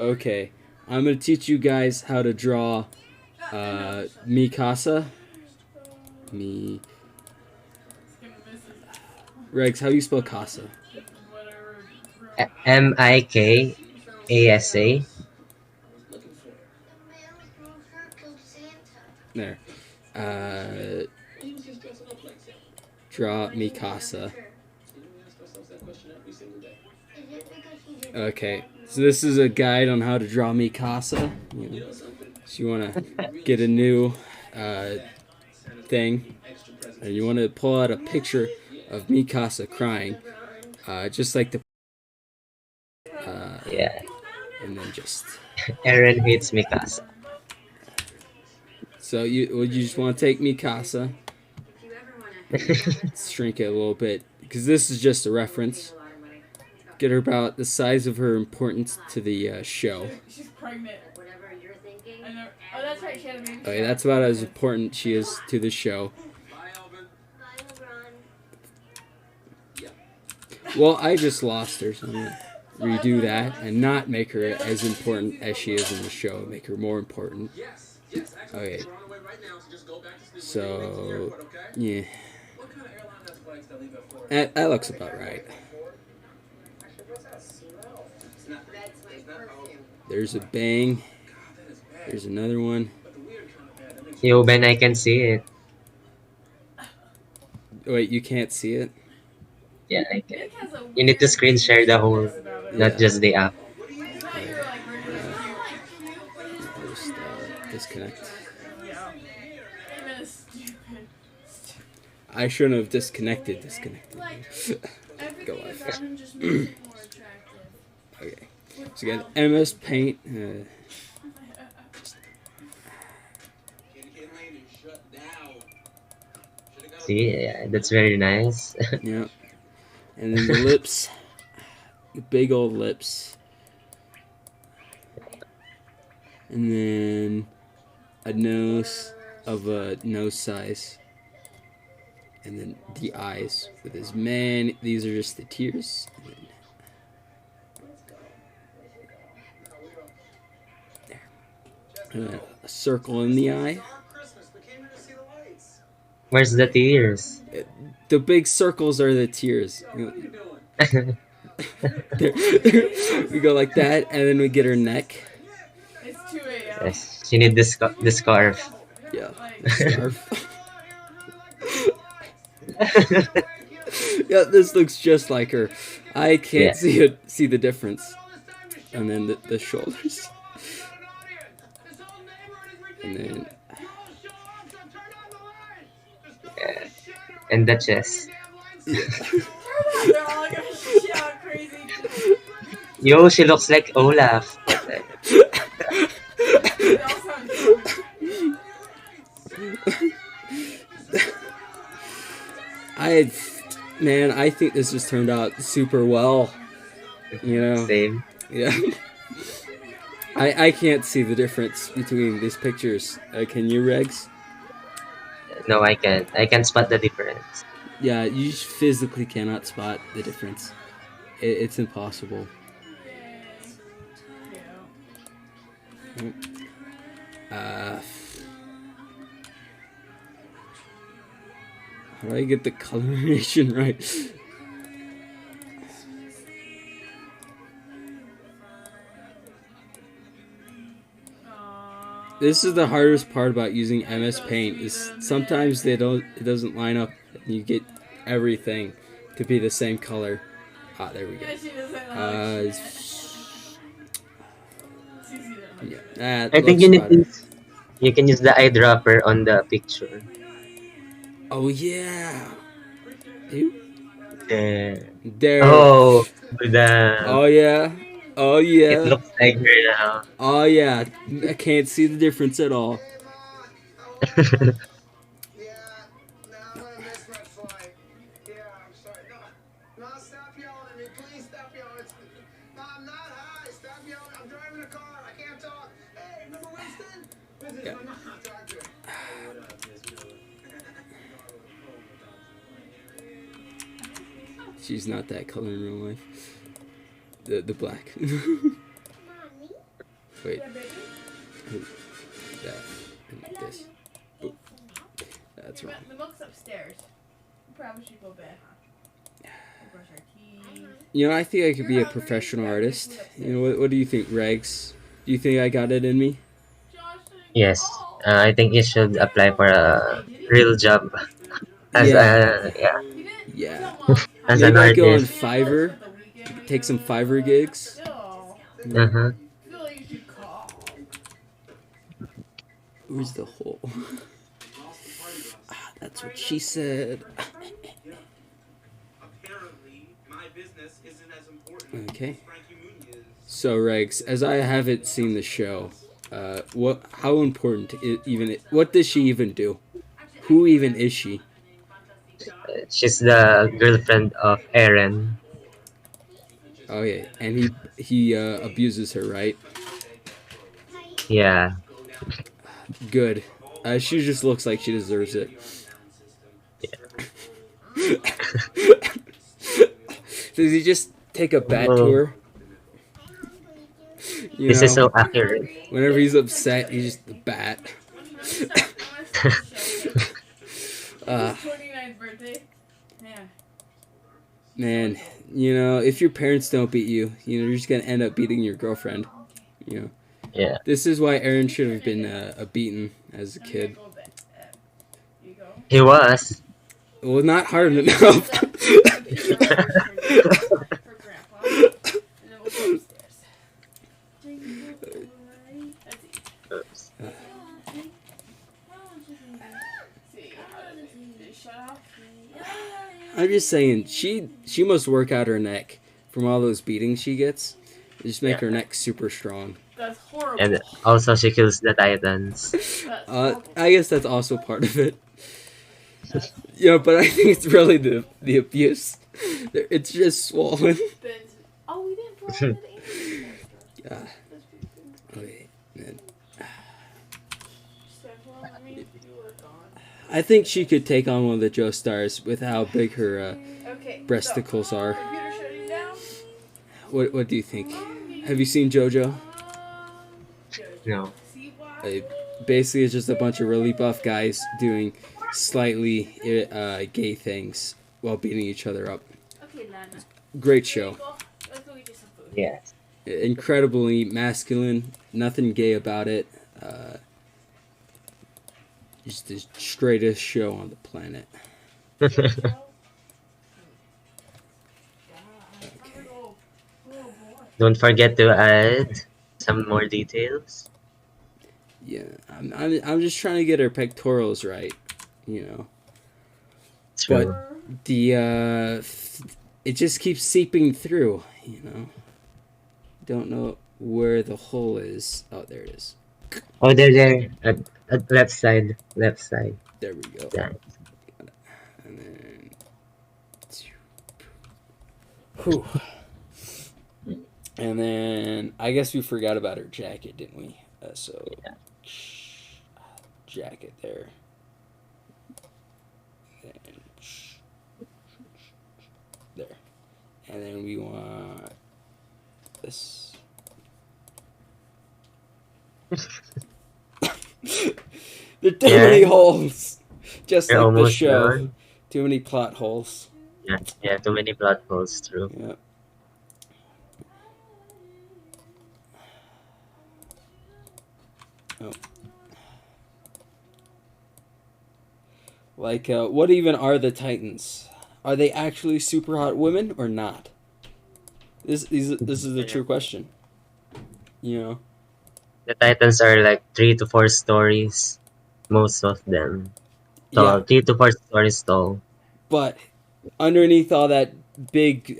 Okay, I'm gonna teach you guys how to draw Mikasa. Me. Rex, how do you spell Casa? Mikasa. There. Draw Mikasa. Okay, so this is a guide on how to draw Mikasa. So you want to get a new thing, and you want to pull out a picture of Mikasa crying, just like the Yeah. and then just Eren hates Mikasa. so you just want to take Mikasa, shrink it a little bit because this is just a reference. Get her about the size of her importance to the show. She's pregnant. Whatever you're thinking. I know. Oh, that's right. She had a baby. Okay, that's about as important she is to the show. Well, I just lost her, so I'm gonna redo that and not make her as important as she is in the show. Make her more important. Okay. So, yeah. That looks about right. There's a bang. There's another one. Yo, Ben, I can see it. Wait, you can't see it? Yeah, I can. You need to screen share the whole, not just the app. Just disconnect. I shouldn't have disconnected. Go live. Okay. So again, MS Paint. See, yeah, that's very nice. Yeah. And then the lips. The big old lips. And then a nose of a nose size. And then the eyes with his man. These are just the tears. There. A circle in the eye. Where's the tears? The big circles are the tears. We go like that, and then we get her neck. It's 2 a.m. Yes, she need the scarf. Yeah, scarf. Yeah, this looks just like her. I can't see the difference. And then the shoulders. And then And the chest. Yeah. They're all gonna shout crazy. Yo, she looks like Olaf. I think this just turned out super well. You know? Same. Yeah. I can't see the difference between these pictures. Can you, Regs? No, I can't. I can spot the difference. Yeah, you just physically cannot spot the difference. It's impossible. How do I get the coloration right? This is the hardest part about using MS Paint. Is sometimes it doesn't line up, and you get everything to be the same color. Ah, there we go. Yeah, I think you can use the eyedropper on the picture. Oh yeah. There. Oh, Oh yeah. Oh yeah. It looks like her now. Oh yeah. I can't see the difference at all. Yeah. She's not that color in real life. The black. Wait. That and this. Oop. That's wrong. The milk's upstairs. We probably should go bed, huh? We'll brush our teeth. You know, I think I could be a professional artist. You know, what do you think, Regs? Do you think I got it in me? Yes. I think you should apply for a real job as Yeah. yeah, Yeah. as Maybe an I go on artist. Fiverr, take some Fiverr gigs. Uh-huh. Where's the hole? That's what she said. Okay. So Regs, as I haven't seen the show, how important what does she even do? Who even is she? She's the girlfriend of Aaron. Oh yeah, and he abuses her, right? Yeah. Good. She just looks like she deserves it. Does he just take a bat to her? This is so accurate. Whenever he's upset, he's just the bat. 29th birthday. Yeah. Man, you know, if your parents don't beat you, you know, you're just gonna end up beating your girlfriend. You know. Yeah. This is why Aaron should have been beaten as a kid. He was. Well, not hard enough. I'm just saying, she must work out her neck from all those beatings she gets. Just make her neck super strong. That's horrible. And also she kills the Titans. I guess that's also part of it. Yeah, but I think it's really the abuse. It's just swollen. Oh, we didn't pull out Yeah. Okay. Man. I think she could take on one of the Joe Stars with how big her breasticles are. What do you think? Have you seen JoJo? No. Basically, it's just a bunch of really buff guys doing slightly gay things while beating each other up. Great show. Yes. Incredibly masculine. Nothing gay about it. Just the straightest show on the planet. Okay. Don't forget to add some more details. Yeah, I'm just trying to get her pectorals right, you know. True. But the it just keeps seeping through, you know. Don't know where the hole is. Oh, there it is. Oh, there. At left side. Left side. There we go. Yeah. And then. Whew. And then I guess we forgot about her jacket, didn't we? So Yeah. Jacket there. And there. And then we want this. There are too many holes. Just You're like the almost show. done. Too many plot holes. Yeah, too many plot holes, true. Yeah. Oh. Like, what even are the Titans? Are they actually super hot women or not? This is the true question. You know? The Titans are like 3 to 4 stories, most of them. Tall, Yeah. 3 to 4 stories tall. But underneath all that big,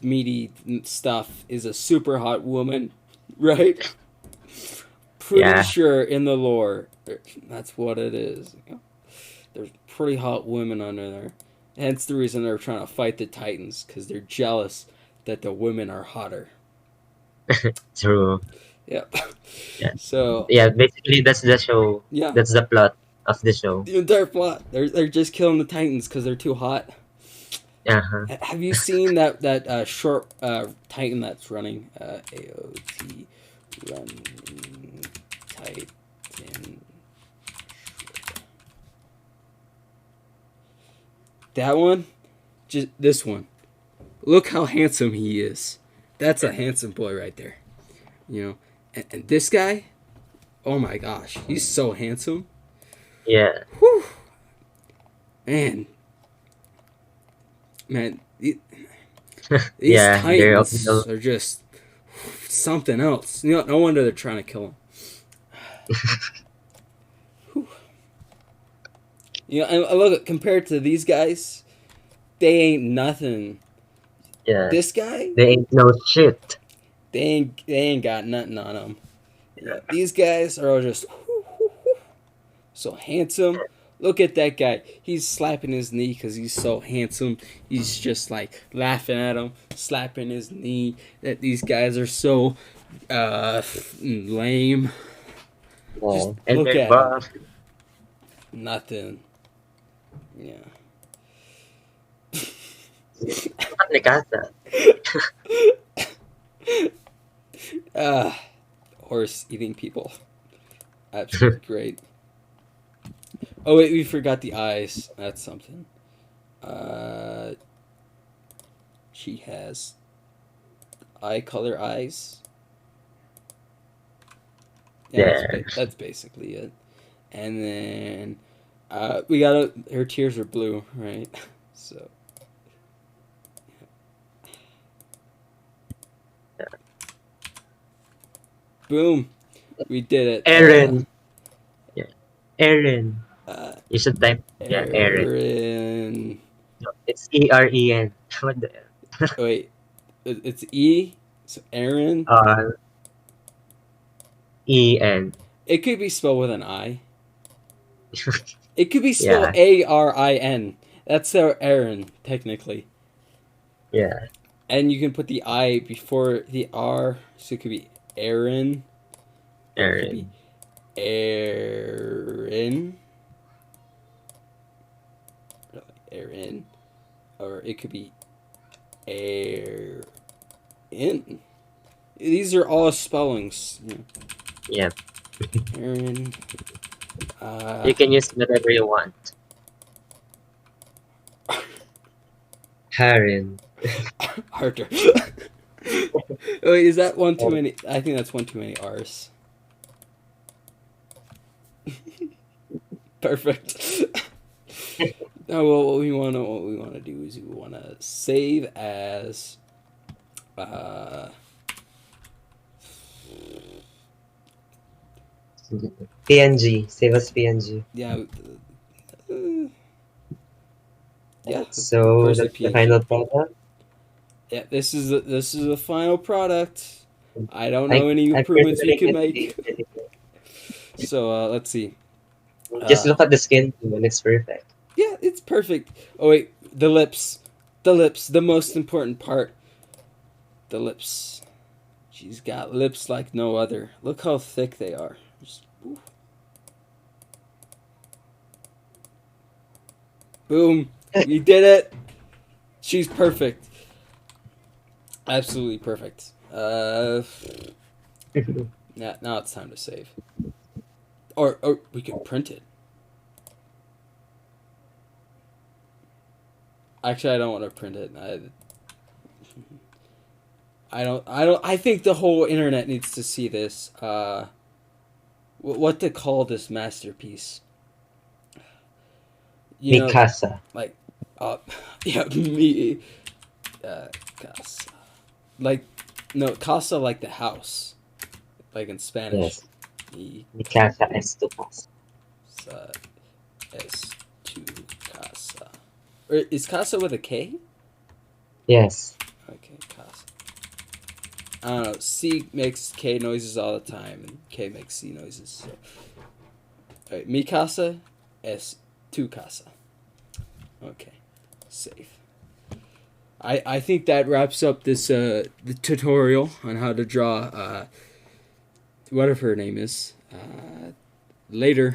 meaty stuff is a super hot woman, right? Pretty Yeah. sure in the lore, that's what it is. There's pretty hot women under there. Hence the reason they're trying to fight the Titans, because they're jealous that the women are hotter. True. Yep. Yeah. So Yeah, basically that's the show. yeah, That's the plot of the show. the entire plot. They're just killing the Titans because they're too hot. Uh-huh. Have you seen that short Titan that's running AOT run That one, just this one. Look how handsome he is. That's a handsome boy right there. You know, and this guy, oh my gosh, he's so handsome. Yeah. Whew. Man, these Yeah, they're Titans are just something else. You know, no wonder they're trying to kill him. You know, and look, compared to these guys, they ain't nothing. yeah. This guy, They ain't no shit. they ain't got nothing on them. Yeah, these guys are all just so handsome. Look at that guy. He's slapping his knee because he's so handsome. He's just like laughing at him, slapping his knee. That these guys are so lame. Just Yeah. And look they're at him. buff. Nothing. Yeah. Mikasa. Horse eating people. Absolutely great. Oh wait, we forgot the eyes. That's something. She has eye color eyes. Yeah, Yeah. that's basically it. And then we got her tears are blue, right? So. Boom. We did it. Eren. Yeah. Eren. Uh, You should type. Yeah, Eren. Eren. No, it's Eren. What the Wait, it's E. So Eren. En. It could be spelled with an I. It could be Yeah. spelled Arin. That's their Eren, technically. Yeah. And you can put the I before the R, so it could be Eren. Or it could be Eren. Aaron. Or it could be Aaron. These are all spellings. Yeah. Aaron. You can use whatever you want. Harin. Harder. Wait, is that one too many? I think that's one too many R's. Perfect. Now, what we want to do is we want to save as PNG. Save as PNG. yeah. Yeah. So Where's that's the PNG? final product. Yeah, this is the final product. I don't know any improvements we can make. So let's see. Just look at the skin and it's perfect. Yeah, it's perfect. Oh wait, the lips, the most important part. The lips. She's got lips like no other. Look how thick they are. Just, boom, we did it. She's perfect. Absolutely perfect. Now it's time to save. Or we can print it. Actually, I don't want to print it. I think the whole internet needs to see this. What to call this masterpiece? You know, Mikasa. like, yeah, me, casa. Like, no, casa like the house, like in Spanish. Yes. Mikasa es tu casa. Es tu casa. Or is casa with a K? Yes. Okay, casa. I don't know. C makes K noises all the time, and K makes C noises. So. All right, mi casa es tu casa. Okay, safe. I think that wraps up this the tutorial on how to draw whatever her name is. Later.